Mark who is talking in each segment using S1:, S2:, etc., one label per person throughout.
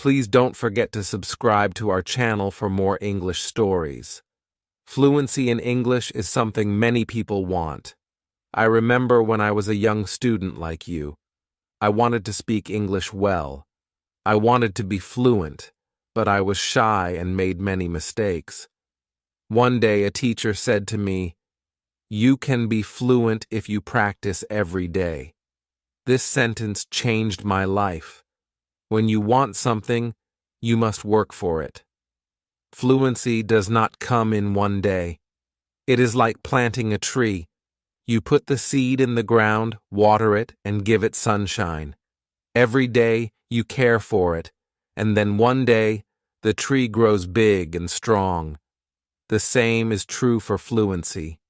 S1: Please don't forget to subscribe to our channel for more English stories. Fluency in English is something many people want. I remember when I was a young student like you. I wanted to speak English well. I wanted to be fluent, but I was shy and made many mistakes. One day a teacher said to me, "You can be fluent if you practice every day." This sentence changed my life. When you want something, you must work for it. Fluency does not come in one day. It is like planting a tree. You put the seed in the ground, water it, and give it sunshine. Every day you care for it, and then one day the tree grows big and strong. The same is true for fluency.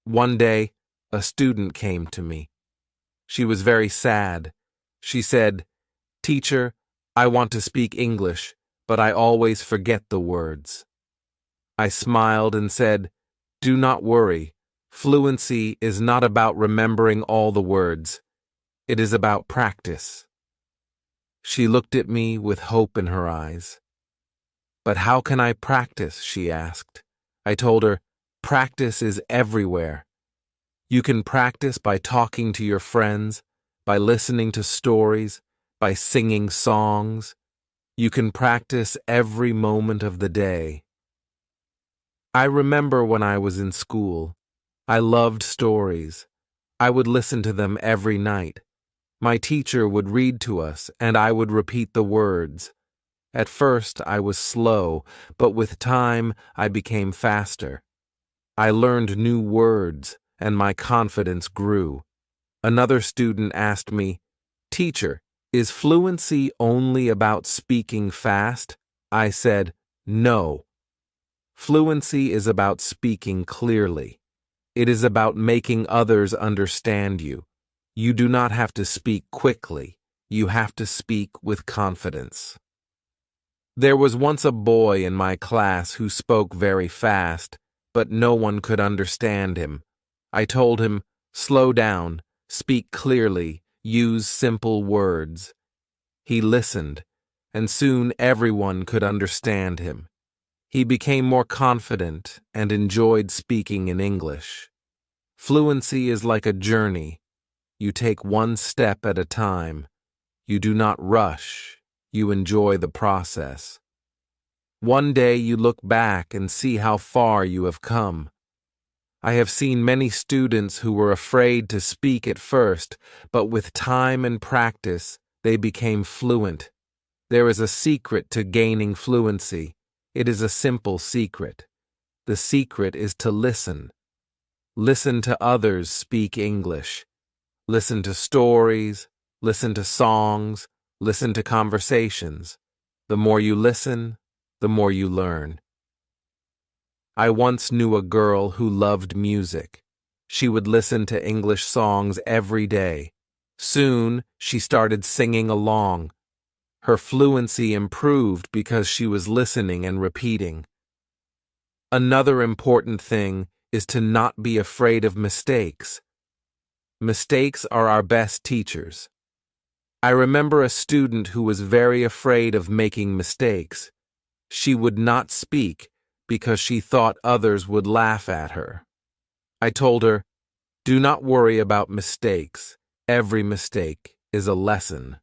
S1: One day, a student came to me. She was very sad. She said, "Teacher, I want to speak English, but I always forget the words." I smiled and said, "Do not worry. Fluency is not about remembering all the words. It is about practice." She looked at me with hope in her eyes. "But how can I practice?" she asked. I told her, "Practice is everywhere. You can practice by talking to your friends, by listening to stories, by singing songs. You can practice every moment of the day." I remember when I was in school. I loved stories. I would listen to them every night. My teacher would read to us, and I would repeat the words. At first, I was slow, but with time, I became faster. I learned new words, and my confidence grew. Another student asked me, "Teacher, is fluency only about speaking fast?" I said, "No. Fluency is about speaking clearly. It is about making others understand you. You do not have to speak quickly. You have to speak with confidence." There was once a boy in my class who spoke very fast, but no one could understand him. I told him, "Slow down, speak clearly, use simple words." He listened, and soon everyone could understand him. He became more confident and enjoyed speaking in English. Fluency is like a journey. You take one step at a time. You do not rush. You enjoy the process. One day you look back and see how far you have come. I have seen many students who were afraid to speak at first, but with time and practice, they became fluent. There is a secret to gaining fluency. It is a simple secret. The secret is to listen. Listen to others speak English. Listen to stories, listen to songs, listen to conversations. The more you listen, the more you learn. I once knew a girl who loved music. She would listen to English songs every day. Soon, she started singing along. Her fluency improved because she was listening and repeating. Another important thing is to not be afraid of mistakes. Mistakes are our best teachers. I remember a student who was very afraid of making mistakes. She would not speak because she thought others would laugh at her. I told her, "Do not worry about mistakes. Every mistake is a lesson."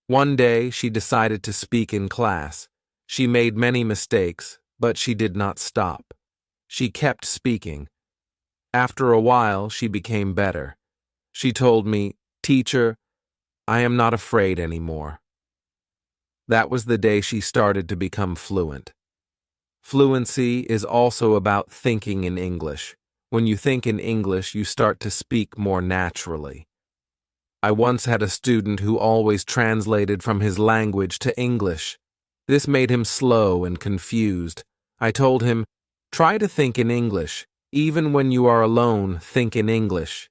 S1: One day, she decided to speak in class. She made many mistakes, but she did not stop. She kept speaking. After a while, she became better. She told me, "Teacher, I am not afraid anymore." That was the day she started to become fluent. Fluency is also about thinking in English. When you think in English, you start to speak more naturally. I once had a student who always translated from his language to English. This made him slow and confused. I told him, "Try to think in English. Even when you are alone, think in English."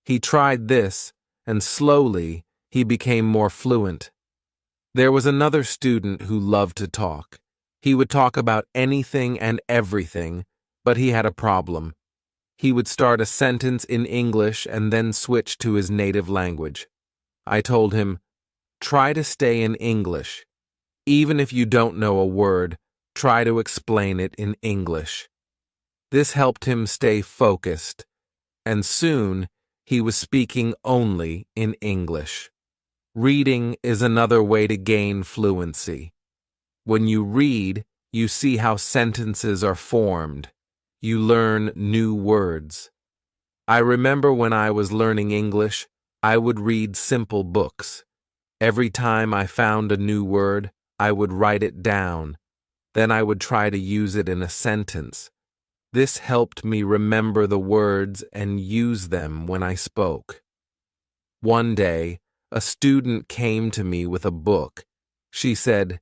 S1: He tried this, and slowly, he became more fluent. There was another student who loved to talk. He would talk about anything and everything, but he had a problem. He would start a sentence in English and then switch to his native language. I told him, "Try to stay in English. Even if you don't know a word, try to explain it in English. This helped him stay focused, and soon he was speaking only in English. Reading is another way to gain fluency. When you read, you see how sentences are formed. You learn new words. I remember when I was learning English, I would read simple books. Every time I found a new word, I would write it down. Then I would try to use it in a sentence. This helped me remember the words and use them when I spoke. One day, a student came to me with a book. She said,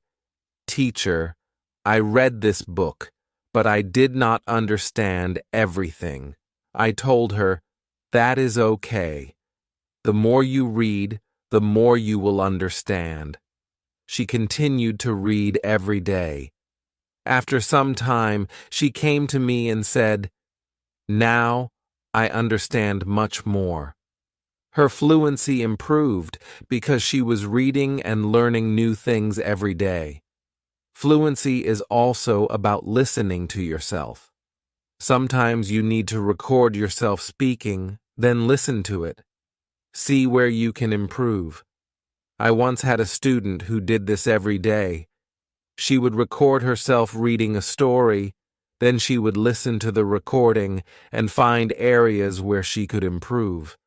S1: "Teacher, I read this book, but I did not understand everything." I told her, "That is okay. The more you read, the more you will understand." She continued to read every day. After some time, she came to me and said, "Now I understand much more." Her fluency improved because she was reading and learning new things every day. Fluency is also about listening to yourself. Sometimes you need to record yourself speaking, then listen to it. See where you can improve. I once had a student who did this every day. She would record herself reading a story, then she would listen to the recording and find areas where she could improve.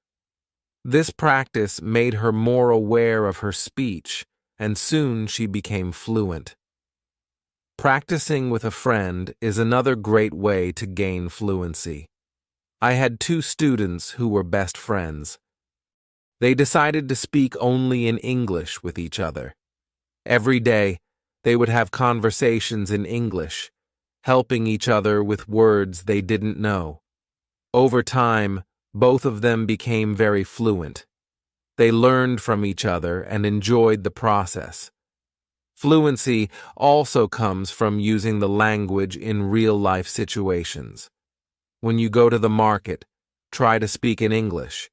S1: This practice made her more aware of her speech, and soon she became fluent. Practicing with a friend is another great way to gain fluency. I had two students who were best friends. They decided to speak only in English with each other. Every day, they would have conversations in English, helping each other with words they didn't know. Over time, both of them became very fluent. They learned from each other and enjoyed the process. Fluency also comes from using the language in real-life situations. When you go to the market, try to speak in English.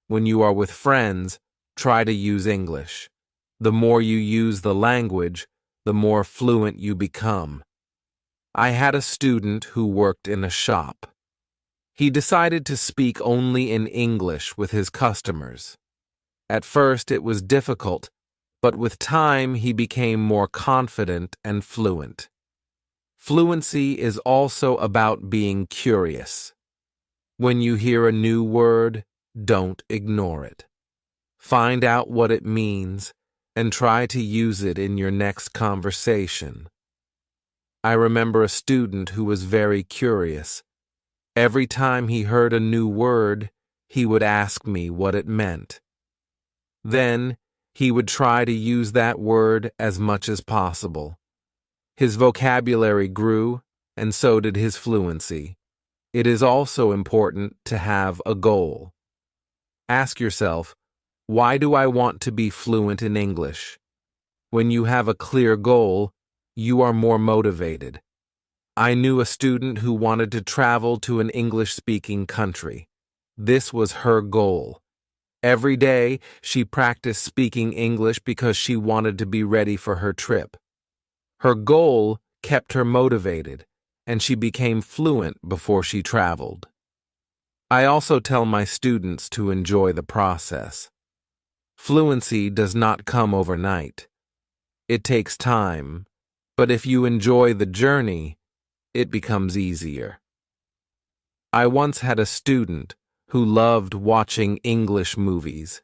S1: When you are with friends, try to use English. The more you use the language, the more fluent you become. I had a student who worked in a shop. He decided to speak only in English with his customers. At first it was difficult, but with time he became more confident and fluent. Fluency is also about being curious. When you hear a new word, don't ignore it. Find out what it means and try to use it in your next conversation. I remember a student who was very curious. Every time he heard a new word, he would ask me what it meant. Then, he would try to use that word as much as possible. His vocabulary grew, and so did his fluency. It is also important to have a goal. Ask yourself, why do I want to be fluent in English? When you have a clear goal, you are more motivated. I knew a student who wanted to travel to an English-speaking country. This was her goal. Every day, she practiced speaking English because she wanted to be ready for her trip. Her goal kept her motivated, and she became fluent before she traveled. I also tell my students to enjoy the process. Fluency does not come overnight. It takes time, but if you enjoy the journey, it becomes easier. I once had a student who loved watching English movies.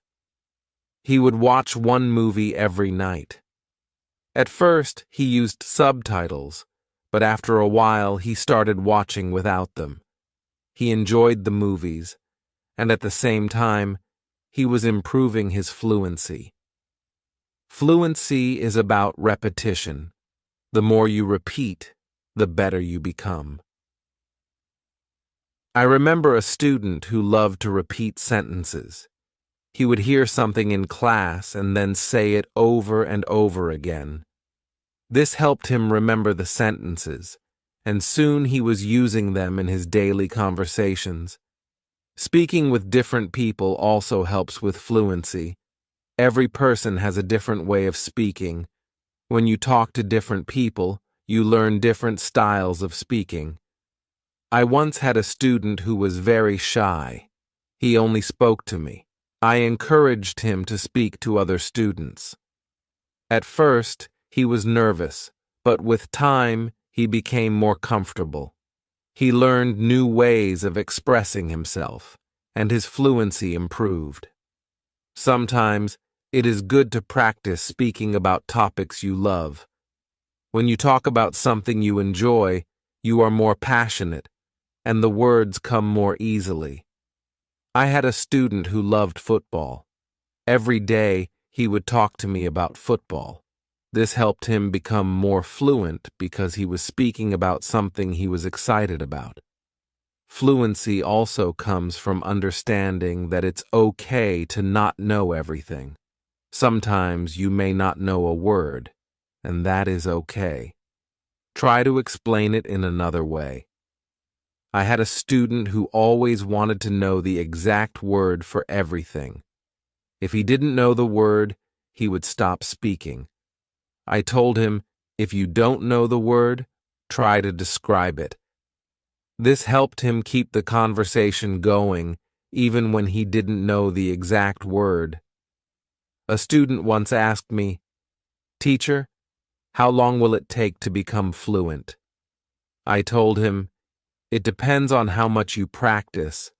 S1: He would watch one movie every night. At first, he used subtitles, but after a while he started watching without them. He enjoyed the movies, and at the same time, he was improving his fluency. Fluency is about repetition. The more you repeat, the better you become. I remember a student who loved to repeat sentences. He would hear something in class and then say it over and over again. This helped him remember the sentences, and soon he was using them in his daily conversations. Speaking with different people also helps with fluency. Every person has a different way of speaking. When you talk to different people, you learn different styles of speaking. I once had a student who was very shy. He only spoke to me. I encouraged him to speak to other students. At first, he was nervous, but with time, he became more comfortable. He learned new ways of expressing himself, and his fluency improved. Sometimes, it is good to practice speaking about topics you love. When you talk about something you enjoy, you are more passionate, and the words come more easily. I had a student who loved football. Every day, he would talk to me about football. This helped him become more fluent because he was speaking about something he was excited about. Fluency also comes from understanding that it's okay to not know everything. Sometimes you may not know a word, and that is okay. Try to explain it in another way. I had a student who always wanted to know the exact word for everything. If he didn't know the word, he would stop speaking. I told him, if you don't know the word, try to describe it. This helped him keep the conversation going, even when he didn't know the exact word. A student once asked me, "Teacher, how long will it take to become fluent?" I told him, it depends on how much you practice.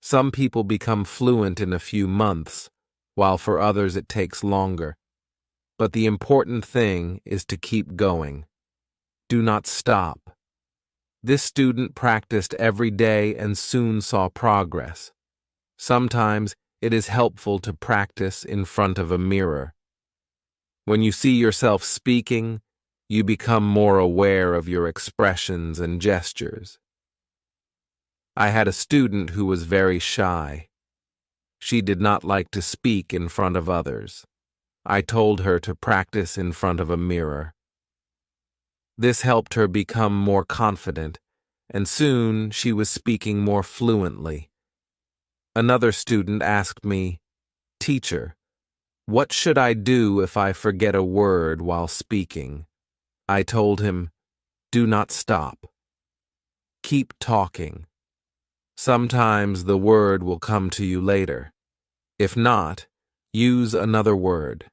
S1: Some people become fluent in a few months, while for others it takes longer. But the important thing is to keep going. Do not stop. This student practiced every day and soon saw progress. Sometimes it is helpful to practice in front of a mirror. When you see yourself speaking, you become more aware of your expressions and gestures. I had a student who was very shy. She did not like to speak in front of others. I told her to practice in front of a mirror. This helped her become more confident, and soon she was speaking more fluently. Another student asked me, "Teacher, what should I do if I forget a word while speaking?" I told him, "Do not stop. Keep talking. Sometimes the word will come to you later. If not, use another word."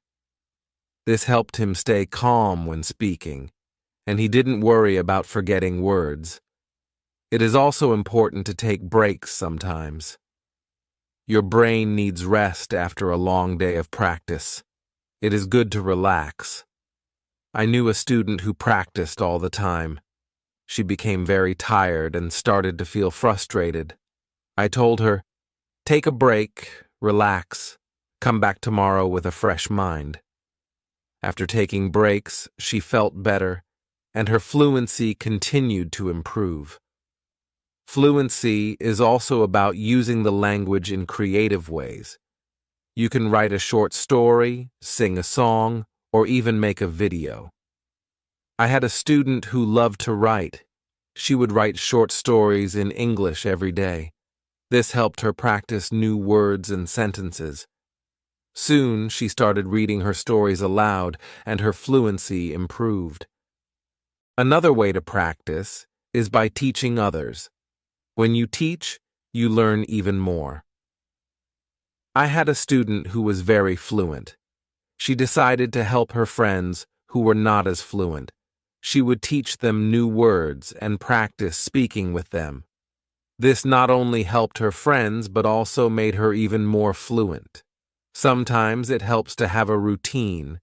S1: This helped him stay calm when speaking, and he didn't worry about forgetting words. It is also important to take breaks sometimes. Your brain needs rest after a long day of practice. It is good to relax. I knew a student who practiced all the time. She became very tired and started to feel frustrated. I told her, "Take a break, relax, come back tomorrow with a fresh mind." After taking breaks, she felt better, and her fluency continued to improve. Fluency is also about using the language in creative ways. You can write a short story, sing a song, or even make a video. I had a student who loved to write. She would write short stories in English every day. This helped her practice new words and sentences. Soon, she started reading her stories aloud, and her fluency improved. Another way to practice is by teaching others. When you teach, you learn even more. I had a student who was very fluent. She decided to help her friends who were not as fluent. She would teach them new words and practice speaking with them. This not only helped her friends, but also made her even more fluent. Sometimes it helps to have a routine.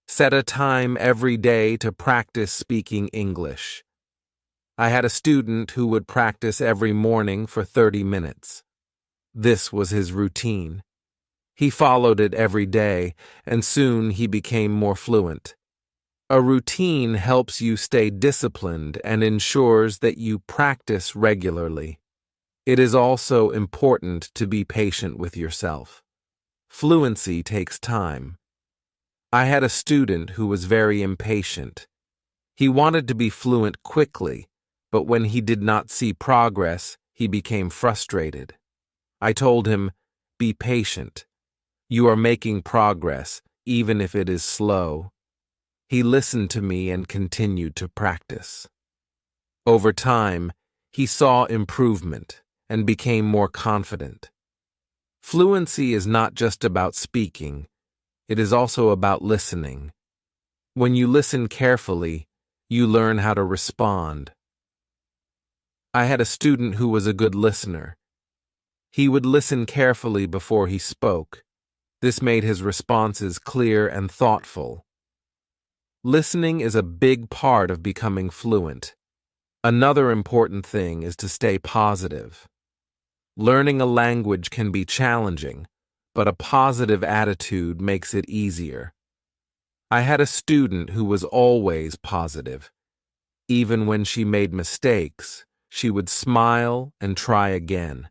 S1: Set a time every day to practice speaking English. I had a student who would practice every morning for 30 minutes. This was his routine. He followed it every day, and soon he became more fluent. A routine helps you stay disciplined and ensures that you practice regularly. It is also important to be patient with yourself. Fluency takes time. I had a student who was very impatient. He wanted to be fluent quickly, but when he did not see progress, he became frustrated. I told him, "Be patient. You are making progress, even if it is slow." He listened to me and continued to practice. Over time, he saw improvement and became more confident. Fluency is not just about speaking, it is also about listening. When you listen carefully, you learn how to respond. I had a student who was a good listener. He would listen carefully before he spoke. This made his responses clear and thoughtful. Listening is a big part of becoming fluent. Another important thing is to stay positive. Learning a language can be challenging, but a positive attitude makes it easier. I had a student who was always positive. Even when she made mistakes, she would smile and try again.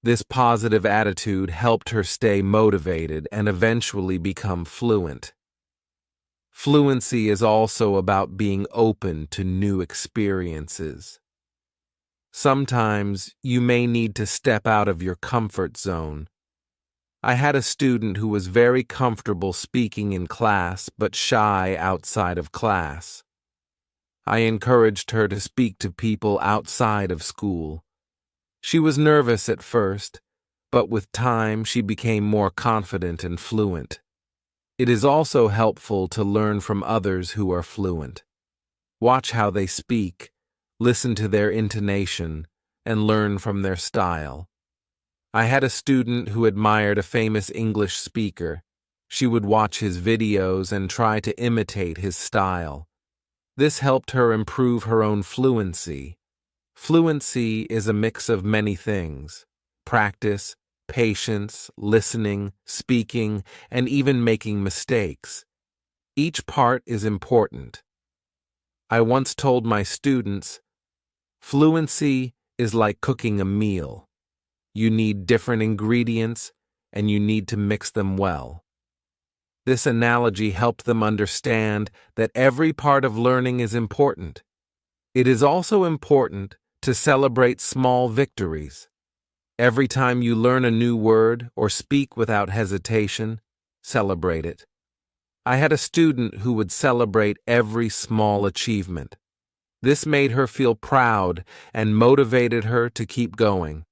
S1: This positive attitude helped her stay motivated and eventually become fluent. Fluency is also about being open to new experiences. Sometimes you may need to step out of your comfort zone. I had a student who was very comfortable speaking in class but shy outside of class. I encouraged her to speak to people outside of school. She was nervous at first, but with time she became more confident and fluent. It is also helpful to learn from others who are fluent. Watch how they speak, listen to their intonation, and learn from their style. I had a student who admired a famous English speaker. She would watch his videos and try to imitate his style. This helped her improve her own fluency. Fluency is a mix of many things: practice, patience, listening, speaking, and even making mistakes. Each part is important. I once told my students, fluency is like cooking a meal. You need different ingredients, and you need to mix them well. This analogy helped them understand that every part of learning is important. It is also important to celebrate small victories. Every time you learn a new word or speak without hesitation, celebrate it. I had a student who would celebrate every small achievement. This made her feel proud and motivated her to keep going.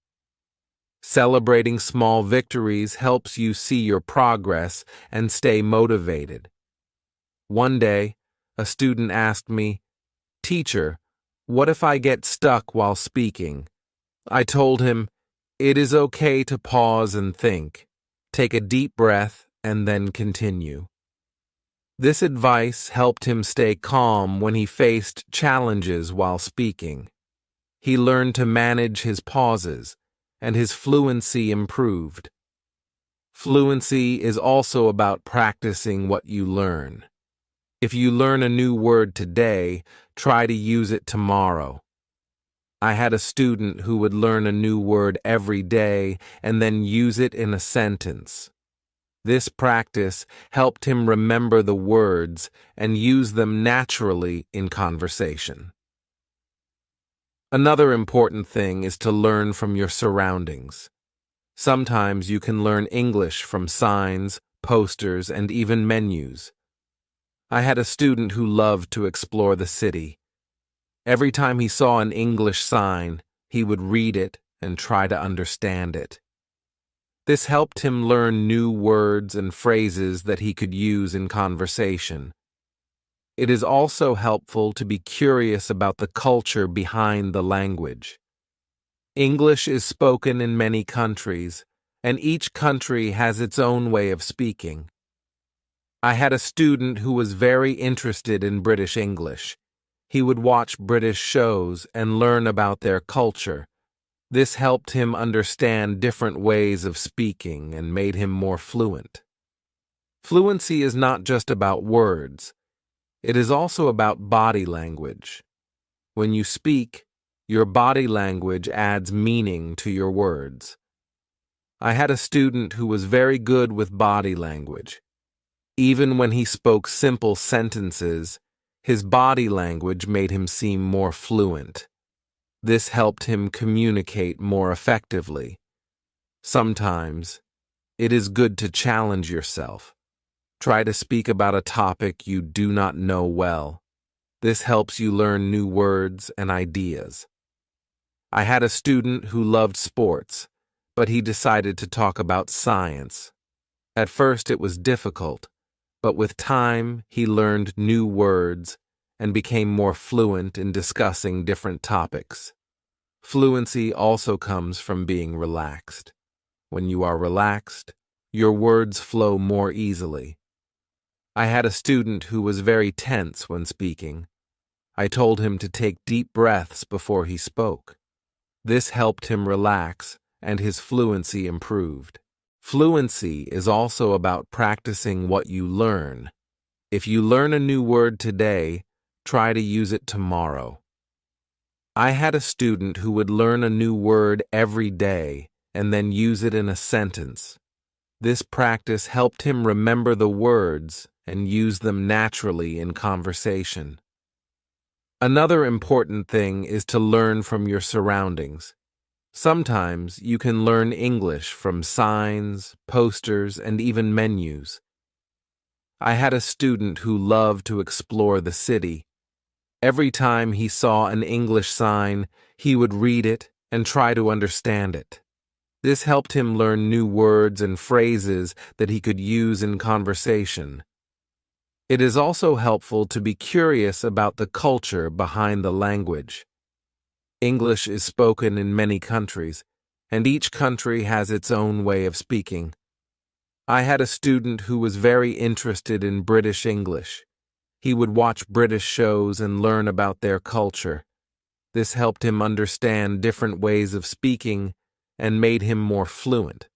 S1: Celebrating small victories helps you see your progress and stay motivated. One day, a student asked me, "Teacher, what if I get stuck while speaking?" I told him, "It is okay to pause and think. Take a deep breath and then continue." This advice helped him stay calm when he faced challenges while speaking. He learned to manage his pauses, and his fluency improved. Fluency is also about practicing what you learn. If you learn a new word today, try to use it tomorrow. I had a student who would learn a new word every day and then use it in a sentence. This practice helped him remember the words and use them naturally in conversation. Another important thing is to learn from your surroundings. Sometimes you can learn English from signs, posters, and even menus. I had a student who loved to explore the city. Every time he saw an English sign, he would read it and try to understand it. This helped him learn new words and phrases that he could use in conversation. It is also helpful to be curious about the culture behind the language. English is spoken in many countries, and each country has its own way of speaking. I had a student who was very interested in British English. He would watch British shows and learn about their culture. This helped him understand different ways of speaking and made him more fluent. Fluency is not just about words. It is also about body language. When you speak, your body language adds meaning to your words. I had a student who was very good with body language. Even when he spoke simple sentences, his body language made him seem more fluent. This helped him communicate more effectively. Sometimes, it is good to challenge yourself. Try to speak about a topic you do not know well. This helps you learn new words and ideas. I had a student who loved sports, but he decided to talk about science. At first it was difficult, but with time he learned new words and became more fluent in discussing different topics. Fluency also comes from being relaxed. When you are relaxed, your words flow more easily. I had a student who was very tense when speaking. I told him to take deep breaths before he spoke. This helped him relax, and his fluency improved. Fluency is also about practicing what you learn. If you learn a new word today, try to use it tomorrow. I had a student who would learn a new word every day and then use it in a sentence. This practice helped him remember the words and use them naturally in conversation. Another important thing is to learn from your surroundings. Sometimes you can learn English from signs, posters, and even menus. I had a student who loved to explore the city. Every time he saw an English sign, he would read it and try to understand it. This helped him learn new words and phrases that he could use in conversation. It is also helpful to be curious about the culture behind the language. English is spoken in many countries, and each country has its own way of speaking. I had a student who was very interested in British English. He would watch British shows and learn about their culture. This helped him understand different ways of speaking and made him more fluent.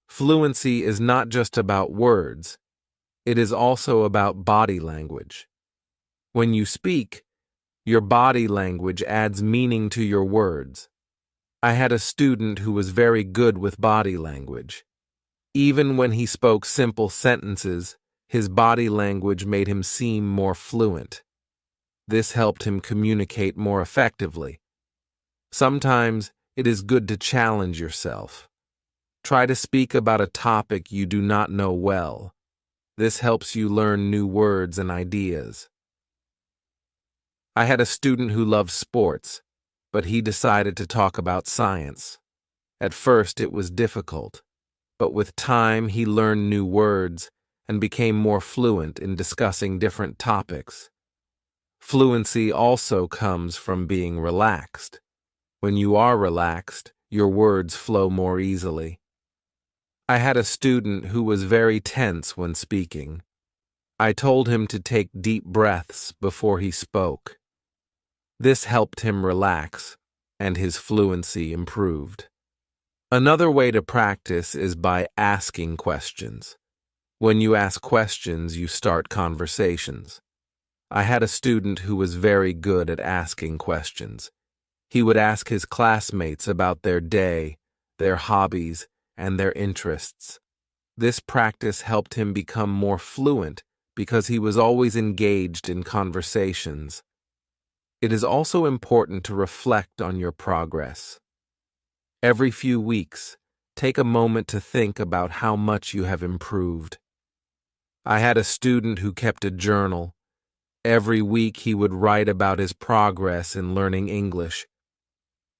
S1: Fluency is not just about words. It is also about body language. When you speak, your body language adds meaning to your words. I had a student who was very good with body language. Even when he spoke simple sentences, his body language made him seem more fluent. This helped him communicate more effectively. Sometimes it is good to challenge yourself. Try to speak about a topic you do not know well. This helps you learn new words and ideas. I had a student who loved sports, but he decided to talk about science. At first it was difficult, but with time he learned new words and became more fluent in discussing different topics. Fluency also comes from being relaxed. When you are relaxed, your words flow more easily. I had a student who was very tense when speaking. I told him to take deep breaths before he spoke. This helped him relax, and his fluency improved. Another way to practice is by asking questions. When you ask questions, you start conversations. I had a student who was very good at asking questions. He would ask his classmates about their day, their hobbies, and their interests. This practice helped him become more fluent because he was always engaged in conversations. It is also important to reflect on your progress. Every few weeks, take a moment to think about how much you have improved. I had a student who kept a journal. Every week he would write about his progress in learning English.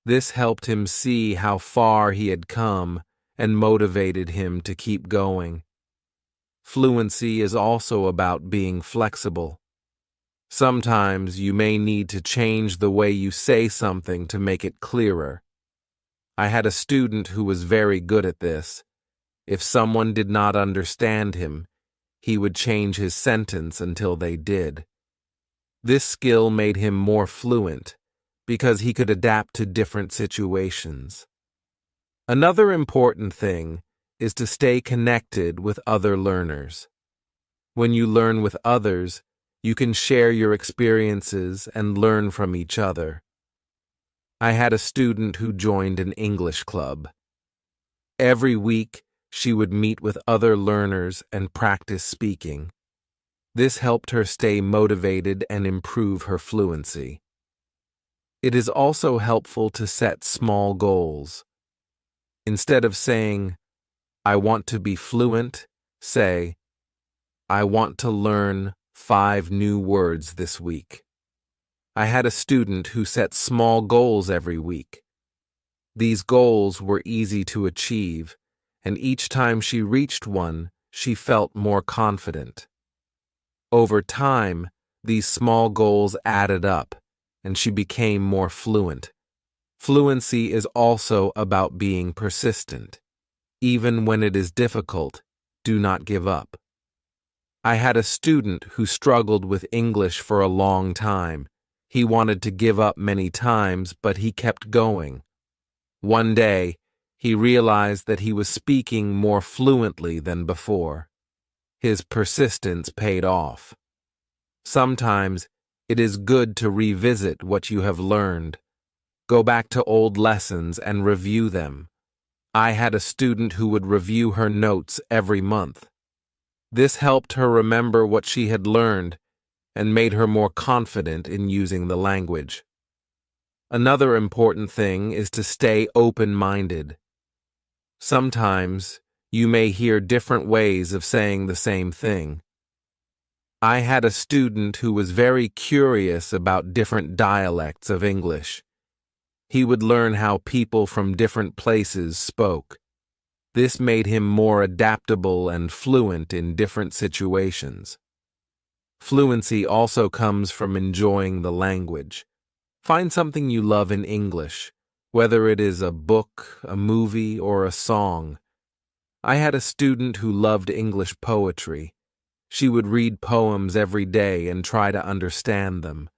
S1: This helped him see how far he had come and motivated him to keep going. Fluency is also about being flexible. Sometimes you may need to change the way you say something to make it clearer. I had a student who was very good at this. If someone did not understand him, he would change his sentence until they did. This skill made him more fluent because he could adapt to different situations. Another important thing is to stay connected with other learners. When you learn with others, you can share your experiences and learn from each other. I had a student who joined an English club. Every week, she would meet with other learners and practice speaking. This helped her stay motivated and improve her fluency. It is also helpful to set small goals. Instead of saying, "I want to be fluent," say, I want to learn 5 new words this week. I had a student who set small goals every week. These goals were easy to achieve, and each time she reached one, she felt more confident. Over time, these small goals added up, and she became more fluent. Fluency is also about being persistent. Even when it is difficult, do not give up. I had a student who struggled with English for a long time. He wanted to give up many times, but he kept going. One day, he realized that he was speaking more fluently than before. His persistence paid off. Sometimes, it is good to revisit what you have learned. Go back to old lessons and review them. I had a student who would review her notes every month. This helped her remember what she had learned and made her more confident in using the language. Another important thing is to stay open-minded. Sometimes, you may hear different ways of saying the same thing. I had a student who was very curious about different dialects of English. He would learn how people from different places spoke. This made him more adaptable and fluent in different situations. Fluency also comes from enjoying the language. Find something you love in English, whether it is a book, a movie, or a song. I had a student who loved English poetry. She would read poems every day and try to understand them.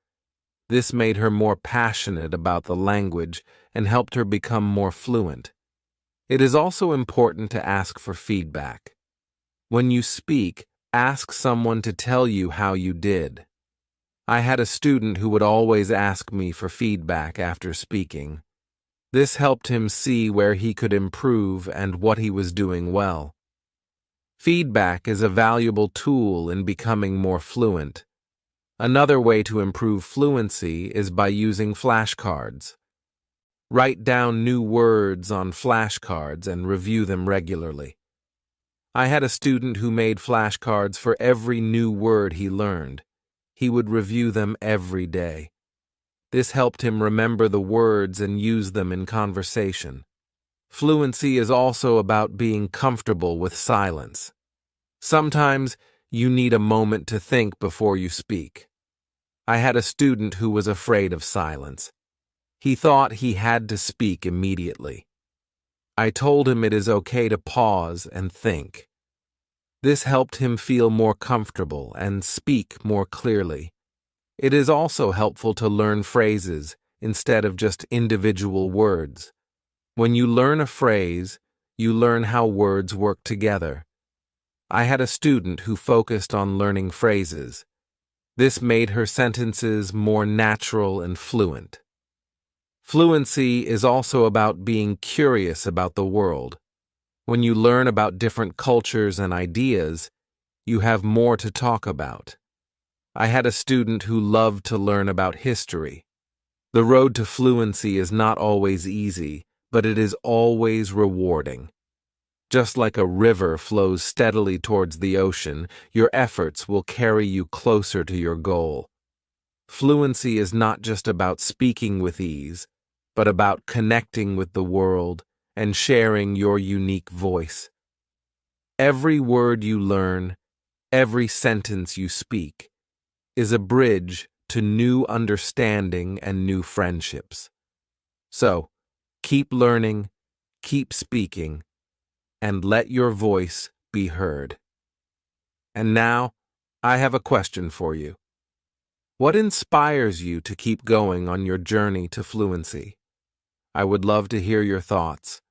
S1: This made her more passionate about the language and helped her become more fluent. It is also important to ask for feedback. When you speak, ask someone to tell you how you did. I had a student who would always ask me for feedback after speaking. This helped him see where he could improve and what he was doing well. Feedback is a valuable tool in becoming more fluent. Another way to improve fluency is by using flashcards. Write down new words on flashcards and review them regularly. I had a student who made flashcards for every new word he learned. He would review them every day. This helped him remember the words and use them in conversation. Fluency is also about being comfortable with silence. Sometimes you need a moment to think before you speak. I had a student who was afraid of silence. He thought he had to speak immediately. I told him it is okay to pause and think. This helped him feel more comfortable and speak more clearly. It is also helpful to learn phrases instead of just individual words. When you learn a phrase, you learn how words work together. I had a student who focused on learning phrases. This made her sentences more natural and fluent. Fluency is also about being curious about the world. When you learn about different cultures and ideas, you have more to talk about. I had a student who loved to learn about history. The road to fluency is not always easy, but it is always rewarding. Just like a river flows steadily towards the ocean, your efforts will carry you closer to your goal. Fluency is not just about speaking with ease, but about connecting with the world and sharing your unique voice. Every word you learn, every sentence you speak, is a bridge to new understanding and new friendships. So, keep learning, keep speaking, and let your voice be heard. And now, I have a question for you. What inspires you to keep going on your journey to fluency? I would love to hear your thoughts.